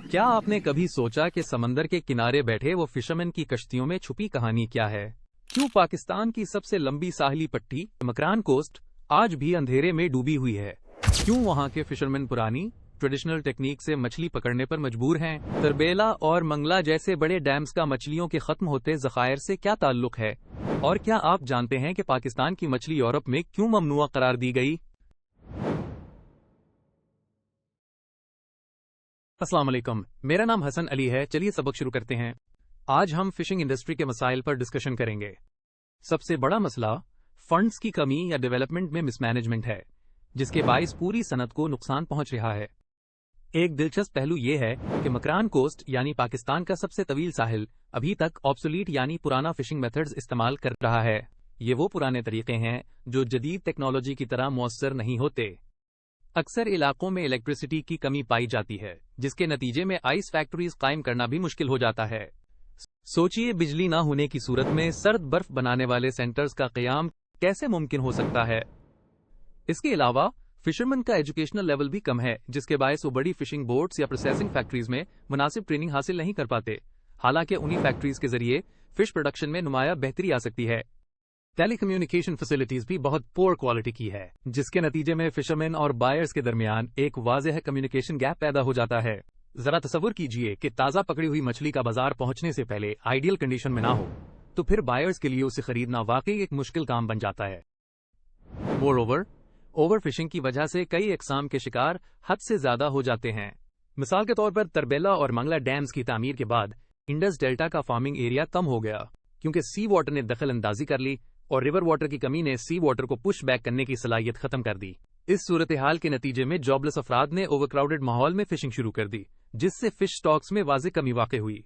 کیا آپ نے کبھی سوچا کہ سمندر کے کنارے بیٹھے وہ فشرمین کی کشتیوں میں چھپی کہانی کیا ہے؟ کیوں پاکستان کی سب سے لمبی ساحلی پٹی مکران کوسٹ آج بھی اندھیرے میں ڈوبی ہوئی ہے؟ کیوں وہاں کے فشرمین پرانی ٹریڈیشنل ٹیکنیک سے مچھلی پکڑنے پر مجبور ہیں؟ تربیلا اور منگلا جیسے بڑے ڈیمز کا مچھلیوں کے ختم ہوتے ذخائر سے کیا تعلق ہے؟ اور کیا آپ جانتے ہیں کہ پاکستان کی مچھلی یورپ میں کیوں ممنوع قرار دی گئی؟ السلام علیکم، میرا نام حسن علی ہے۔ چلیے سبق شروع کرتے ہیں۔ آج ہم فشنگ انڈسٹری کے مسائل پر ڈسکشن کریں گے۔ سب سے بڑا مسئلہ فنڈز کی کمی یا ڈیولپمنٹ میں مس مینجمنٹ ہے، جس کے باعث پوری صنعت کو نقصان پہنچ رہا ہے۔ ایک دلچسپ پہلو یہ ہے کہ مکران کوسٹ یعنی پاکستان کا سب سے طویل ساحل ابھی تک آبسولیٹ یعنی پرانا فشنگ میتھڈز استعمال کر رہا ہے۔ یہ وہ پرانے طریقے ہیں جو جدید ٹیکنالوجی کی طرح مؤثر نہیں ہوتے۔ اکثر علاقوں میں الیکٹریسٹی کی کمی پائی جاتی ہے، جس کے نتیجے میں آئس فیکٹریز قائم کرنا بھی مشکل ہو جاتا ہے۔ سوچئے بجلی نہ ہونے کی صورت میں سرد برف بنانے والے سینٹرز کا قیام کیسے ممکن ہو سکتا ہے؟ اس کے علاوہ فشرمین کا ایجوکیشنل لیول بھی کم ہے، جس کے باعث وہ بڑی فشنگ بوٹس یا پروسیسنگ فیکٹریز میں مناسب ٹریننگ حاصل نہیں کر پاتے، حالانکہ انہی فیکٹریز کے ذریعے فش پروڈکشن میں نمایاں بہتری آ سکتی ہے۔ ٹیلی کمیونیکیشن فیسلٹیز بھی بہت پور کوالٹی کی ہے، جس کے نتیجے میں فشرمین اور بائرز کے درمیان ایک واضح کمیونیکیشن گیپ پیدا ہو جاتا ہے۔ ذرا تصور کیجئے کہ تازہ پکڑی ہوئی مچھلی کا بازار پہنچنے سے پہلے آئیڈیل کنڈیشن میں نہ ہو، تو پھر بائرز کے لیے اسے خریدنا واقعی ایک مشکل کام بن جاتا ہے۔ مور اوور فشنگ کی وجہ سے کئی اقسام کے شکار حد سے زیادہ ہو جاتے ہیں۔ مثال کے طور پر تربیلا اور منگلا ڈیمز کی تعمیر کے بعد انڈس ڈیلٹا کا فارمنگ ایریا کم ہو گیا، کیونکہ سی واٹر نے دخل اندازی کر لی اور ریور واٹر کی کمی نے سی واٹر کو پش بیک کرنے کی صلاحیت ختم کر دی۔ اس صورتحال کے نتیجے میں جابلیس افراد نے اوور کراؤڈڈ ماحول میں فشنگ شروع کر دی، جس سے فش سٹاکس میں واضح کمی واقع ہوئی۔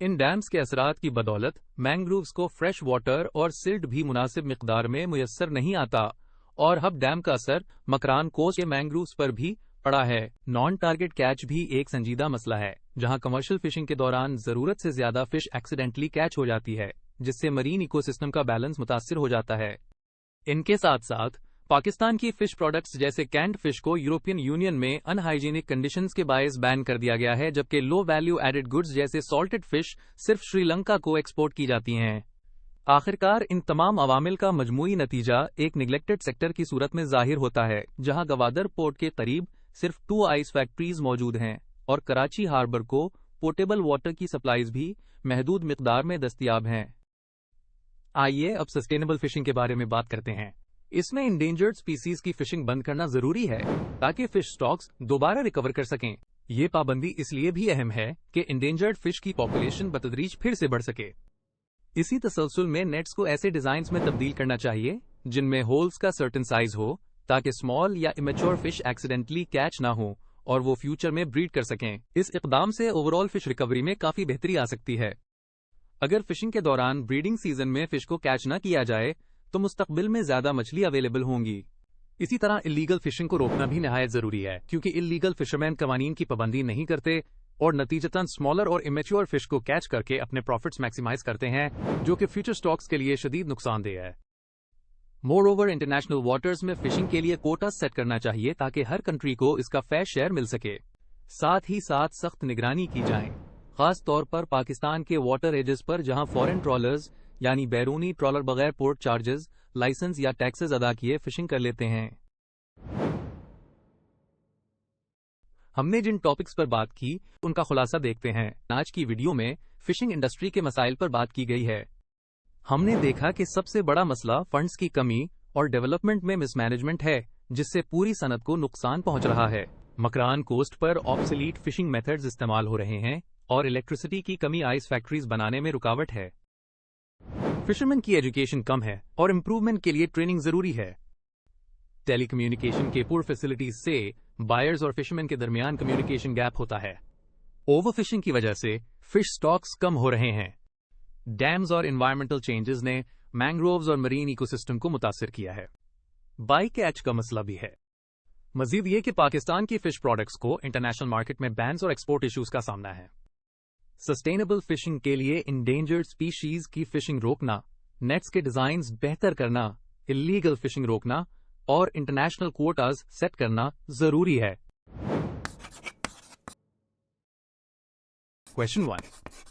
ان ڈیمز کے اثرات کی بدولت مینگرووز کو فریش واٹر اور سلٹ بھی مناسب مقدار میں میسر نہیں آتا، اور ہب ڈیم کا اثر مکران کوسٹ کے مینگرووز پر بھی پڑا ہے۔ نان ٹارگٹ کیچ بھی ایک سنجیدہ مسئلہ ہے، جہاں کمرشل فشنگ کے دوران ضرورت سے زیادہ فش ایکسیڈنٹلی کیچ ہو جاتی ہے، جس سے مرین ایکو سسٹم کا بیلنس متاثر ہو جاتا ہے۔ ان کے ساتھ ساتھ پاکستان کی فش پروڈکٹس جیسے کینڈ فش کو یورپین یونین میں ان ہائیجینک کنڈیشنز کے باعث بین کر دیا گیا ہے، جبکہ لو ویلیو ایڈڈ گڈز جیسے سالٹڈ فش صرف شری لنکا کو ایکسپورٹ کی جاتی ہیں۔ آخرکار ان تمام عوامل کا مجموعی نتیجہ ایک نیگلیکٹڈ سیکٹر کی صورت میں ظاہر ہوتا ہے، جہاں گوادر پورٹ کے قریب صرف 2 آئس فیکٹریز موجود ہیں اور کراچی ہاربر کو پورٹیبل واٹر کی سپلائیز بھی محدود مقدار میں دستیاب ہیں۔ آئیے اب سسٹینیبل فشنگ کے بارے میں بات کرتے ہیں۔ اس میں انڈینجرڈ سپیسیز کی فشنگ بند کرنا ضروری ہے تاکہ فش سٹاکس دوبارہ ریکور کر سکیں۔ یہ پابندی اس لیے بھی اہم ہے کہ انڈینجرڈ فش کی پاپولیشن بتدریج پھر سے بڑھ سکے۔ اسی تسلسل میں نیٹس کو ایسے ڈیزائنز میں تبدیل کرنا چاہیے جن میں ہولز کا سرٹن سائز ہو، تاکہ اسمال یا امیچور فش ایکسیڈنٹلی کیچ نہ ہو اور وہ فیوچر میں بریڈ کر سکیں۔ اس اقدام سے اوور آل فش ریکوری میں کافی بہتری آ سکتی ہے۔ اگر فشنگ کے دوران بریڈنگ سیزن میں فش کو کیچ نہ کیا جائے تو مستقبل میں زیادہ مچھلی اویلیبل ہوں گی۔ اسی طرح اللیگل فشنگ کو روکنا بھی نہایت ضروری ہے، کیونکہ اللیگل فشرمین قوانین کی پابندی نہیں کرتے اور نتیجتاً اسمالر اور امیچور فش کو کیچ کر کے اپنے پروفٹس میکسیمائز کرتے ہیں، جو کہ فیوچر سٹاکس کے لیے شدید نقصان دہ ہے۔ مور اوور انٹرنیشنل واٹرز میں فشنگ کے لیے کوٹاز سیٹ کرنا چاہیے تاکہ ہر کنٹری کو اس کا فیر شیئر مل سکے۔ ساتھ ہی ساتھ سخت نگرانی کی جائے، خاص طور پر پاکستان کے واٹر ایجز پر، جہاں فورن ٹرالرز یعنی بیرونی ٹرالر بغیر پورٹ چارجز، لائسنس یا ٹیکسز ادا کیے فشنگ کر لیتے ہیں۔ ہم نے جن ٹاپکس پر بات کی ان کا خلاصہ دیکھتے ہیں۔ آج کی ویڈیو میں فشنگ انڈسٹری کے مسائل پر بات کی گئی ہے۔ ہم نے دیکھا کہ سب سے بڑا مسئلہ فنڈز کی کمی اور ڈیولپمنٹ میں مس مینجمنٹ ہے، جس سے پوری صنعت کو نقصان پہنچ رہا ہے۔ مکران کوسٹ پر آبسولیٹ فشنگ میتھڈز استعمال ہو رہے ہیں اور الیکٹریسٹی کی کمی آئس فیکٹریز بنانے میں رکاوٹ ہے۔ فشرمین کی ایجوکیشن کم ہے اور امپروومنٹ کے لیے ٹریننگ ضروری ہے۔ ٹیلی کمیونیکیشن کے پور فیسلٹیز سے بائرز اور فشرمین کے درمیان کمیونیکیشن گیپ ہوتا ہے۔ اوور فشنگ کی وجہ سے فش سٹاکس کم ہو رہے ہیں۔ ڈیمز اور انوائرمنٹل چینجز نے مینگرووز اور مرین ایکو سسٹم کو متاثر کیا ہے۔ بائی کیچ کا مسئلہ بھی ہے۔ مزید یہ کہ پاکستان کی فش پروڈکٹس کو انٹرنیشنل مارکیٹ میں بینز اور ایکسپورٹ ایشوز کا سامنا ہے۔ سسٹینیبل فشنگ کے لیے انڈینجرڈ سپیشیز کی فشنگ روکنا، نیٹس کے ڈیزائنز بہتر کرنا، اللیگل فشنگ روکنا اور انٹرنیشنل کوٹاز سیٹ کرنا ضروری ہے۔ Question 1.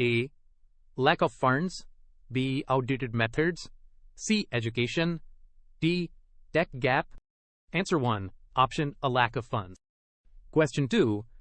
A. Lack of funds. B. Outdated methods. C. Education. D. Tech gap. Answer 1. Option A. Lack of funds. Question 2.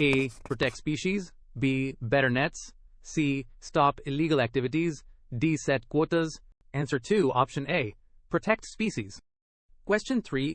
A. Protect species. B. Better nets. C. Stop illegal activities. D. Set quotas. Answer 2. Option A. Protect species. Question 3.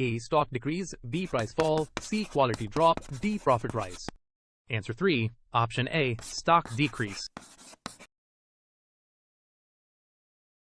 A. Stock decrease. B. Price fall. C. Quality drop. D. Profit rise. Answer 3. Option A. Stock decrease.